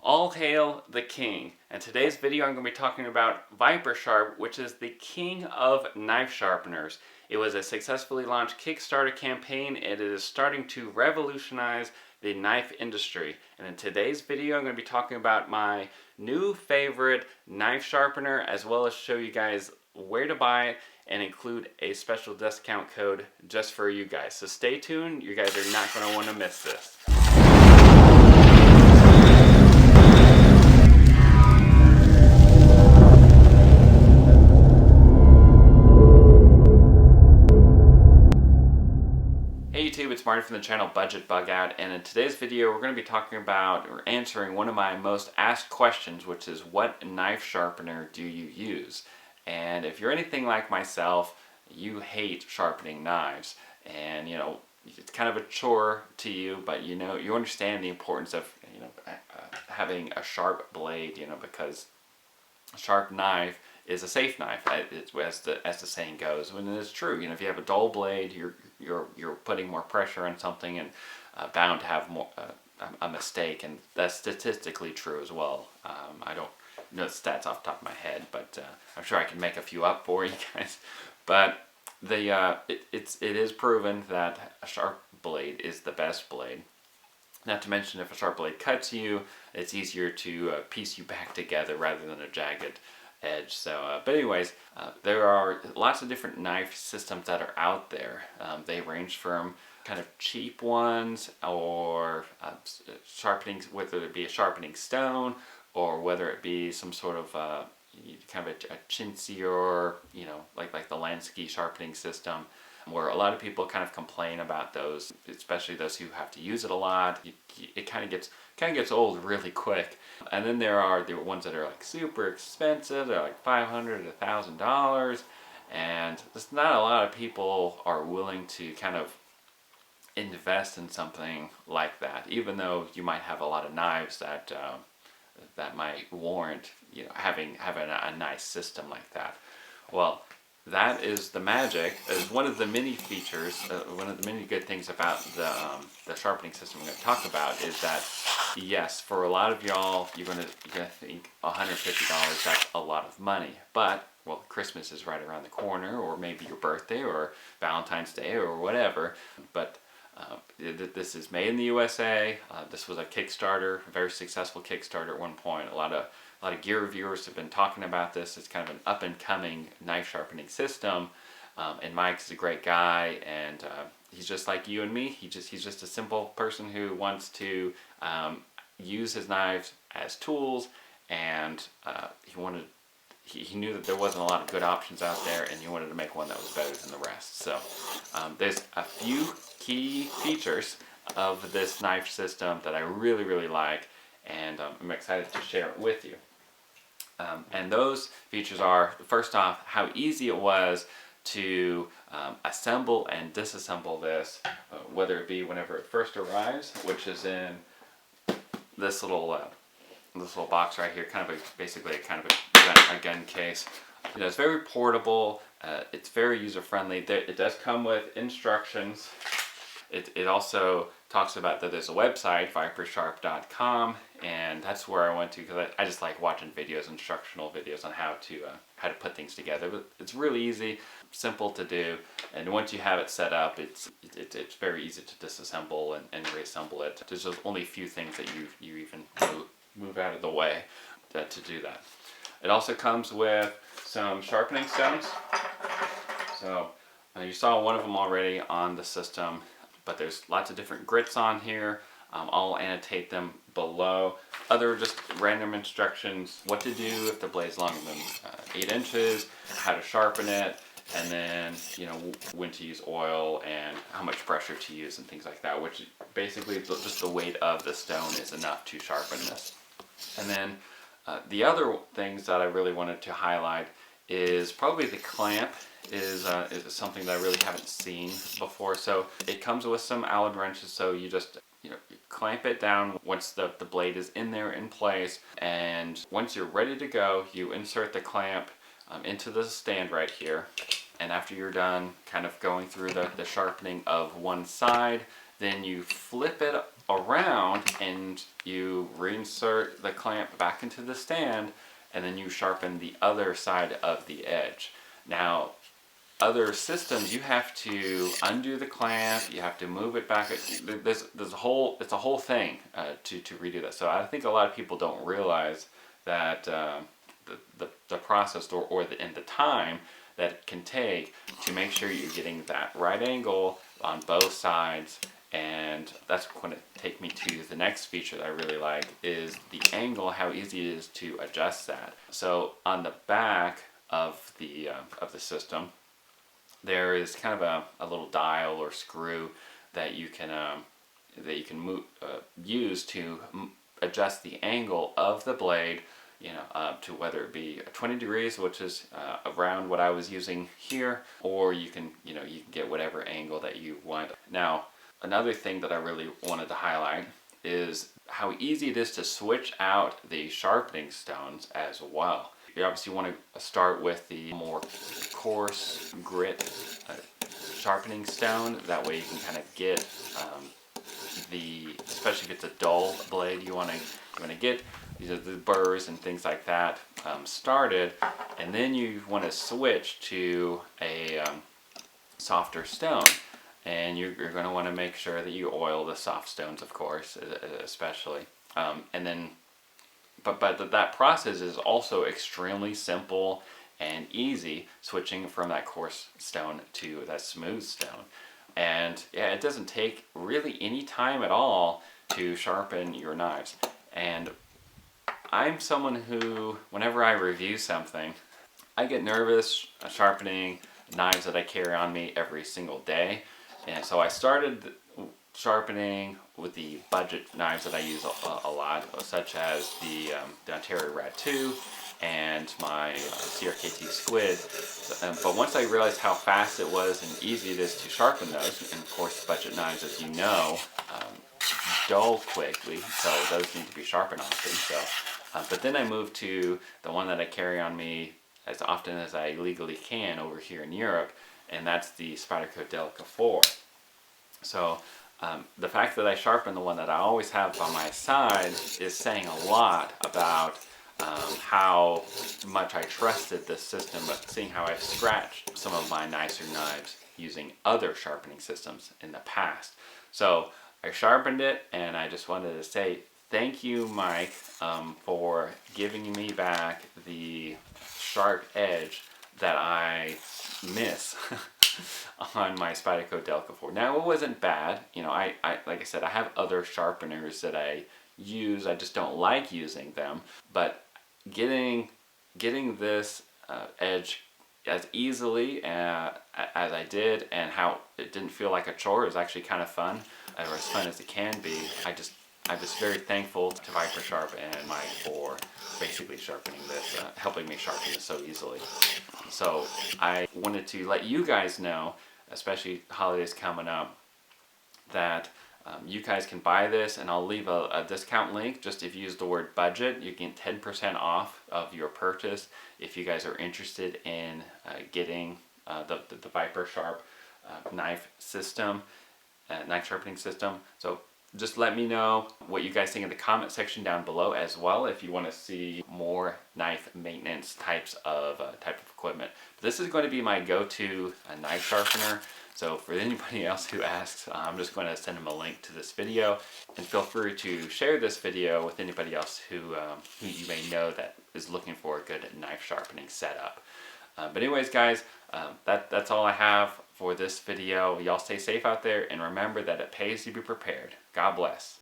All hail the king. In today's video I'm going to be talking about ViperSharp, which is the king of knife sharpeners. It was a successfully launched Kickstarter campaign and it is starting to revolutionize the knife industry. And in today's video I'm going to be talking about my new favorite knife sharpener, as well as show you guys where to buy it and include a special discount code just for you guys. So stay tuned, you guys are not going to want to miss this. Hey YouTube, it's Marty from the channel Budget Bug Out, and in today's video we're going to be talking about or answering one of my most asked questions, which is what knife sharpener do you use? And if you're anything like myself, you hate sharpening knives, and it's kind of a chore to you, but you understand the importance of having a sharp blade, because a sharp knife is a safe knife, as the saying goes. And it's true. If you have a dull blade, you're putting more pressure on something and bound to have more a mistake, and that's statistically true as well. I don't know the stats off the top of my head, but I'm sure I can make a few up for you guys. But it is proven that a sharp blade is the best blade. Not to mention, if a sharp blade cuts you, it's easier to piece you back together rather than a jagged edge. So, but anyways, there are lots of different knife systems that are out there. They range from kind of cheap ones, or sharpening, whether it be a sharpening stone, or whether it be some sort of kind of a chintzy, or like the Lansky sharpening system, where a lot of people kind of complain about those, especially those who have to use it a lot. It kind of gets old really quick. And then there are the ones that are like super expensive. They're like $500 to $1,000, and just not a lot of people are willing to kind of invest in something like that, even though you might have a lot of knives that that might warrant having a nice system like that. Well, that is the magic. Is one of the many features, one of the many good things about the sharpening system we're going to talk about, is that yes, for a lot of y'all, you're gonna think $150, that's a lot of money. But well, Christmas is right around the corner, or maybe your birthday, or Valentine's Day, or whatever. But this is made in the USA. This was a Kickstarter, a very successful Kickstarter at one point. A lot of gear reviewers have been talking about this. It's kind of an up-and-coming knife sharpening system. And Mike's a great guy, and he's just like you and me. He's just a simple person who wants to use his knives as tools, and he knew that there wasn't a lot of good options out there, and he wanted to make one that was better than the rest. So there's a few key features of this knife system that I really, really like, and I'm excited to share it with you. And those features are, first off, how easy it was to assemble and disassemble this, whether it be whenever it first arrives, which is in this little box right here, basically a gun case. It's very portable. It's very user-friendly. It does come with instructions. It also talks about that there's a website, ViperSharp.com, and that's where I went to, because I just like watching videos, instructional videos on how to put things together. But it's really easy, simple to do, and once you have it set up, it's very easy to disassemble and reassemble it. There's just only a few things that you even move out of the way to do that. It also comes with some sharpening stones. So you saw one of them already on the system, but there's lots of different grits on here. I'll annotate them below. Other just random instructions: what to do if the blade's longer than 8 inches, how to sharpen it, and then when to use oil and how much pressure to use and things like that, which basically just the weight of the stone is enough to sharpen this. And then the other things that I really wanted to highlight is probably the clamp is something that I really haven't seen before. So it comes with some Allen wrenches, so you just you clamp it down once the blade is in there in place, and once you're ready to go, you insert the clamp into the stand right here. And after you're done kind of going through the sharpening of one side, then you flip it around and you reinsert the clamp back into the stand, and then you sharpen the other side of the edge. Now, other systems, you have to undo the clamp, you have to move it back. There's a whole, it's a whole thing to redo that. So I think a lot of people don't realize that the process and the time that it can take to make sure you're getting that right angle on both sides. And that's going to take me to the next feature that I really like, is the angle, how easy it is to adjust that. So on the back of the system, there is kind of a little dial or screw that you can use to adjust the angle of the blade, to whether it be 20 degrees, which is around what I was using here, or you can get whatever angle that you want. Now, another thing that I really wanted to highlight is how easy it is to switch out the sharpening stones as well. You obviously want to start with the more coarse grit sharpening stone. That way you can kind of get especially if it's a dull blade, you want to get the burrs and things like that started, and then you want to switch to a softer stone. And you're going to want to make sure that you oil the soft stones, of course, especially. And then, but that process is also extremely simple and easy, switching from that coarse stone to that smooth stone. And yeah, it doesn't take really any time at all to sharpen your knives. And I'm someone who, whenever I review something, I get nervous sharpening knives that I carry on me every single day. And so I started sharpening with the budget knives that I use a lot, such as the Ontario Rad 2 and my CRKT Squid. But once I realized how fast it was and easy it is to sharpen those, and of course budget knives, as you know, dull quickly, so those need to be sharpened often. So, but then I moved to the one that I carry on me as often as I legally can over here in Europe, and that's the Spyderco Delica 4. So the fact that I sharpen the one that I always have on my side is saying a lot about how much I trusted this system, but seeing how I've scratched some of my nicer knives using other sharpening systems in the past. So I sharpened it, and I just wanted to say thank you, Mike, for giving me back the sharp edge that I miss on my Spyderco Delica 4. Now, it wasn't bad. I like I said, I have other sharpeners that I use. I just don't like using them. But getting this edge as easily as I did, and how it didn't feel like a chore, is actually kind of fun, or as fun as it can be. I'm just very thankful to ViperSharp and Mike for basically sharpening this, helping me sharpen this so easily. So I wanted to let you guys know, especially holidays coming up, that you guys can buy this, and I'll leave a discount link. Just if you use the word budget, you get 10% off of your purchase if you guys are interested in getting the ViperSharp knife system, knife sharpening system. So just let me know what you guys think in the comment section down below as well, if you want to see more knife maintenance type of equipment. This is going to be my go-to knife sharpener. So for anybody else who asks, I'm just going to send them a link to this video, and feel free to share this video with anybody else who you may know that is looking for a good knife sharpening setup. But anyways, guys, that's all I have for this video. Y'all stay safe out there, and remember that it pays to be prepared. God bless.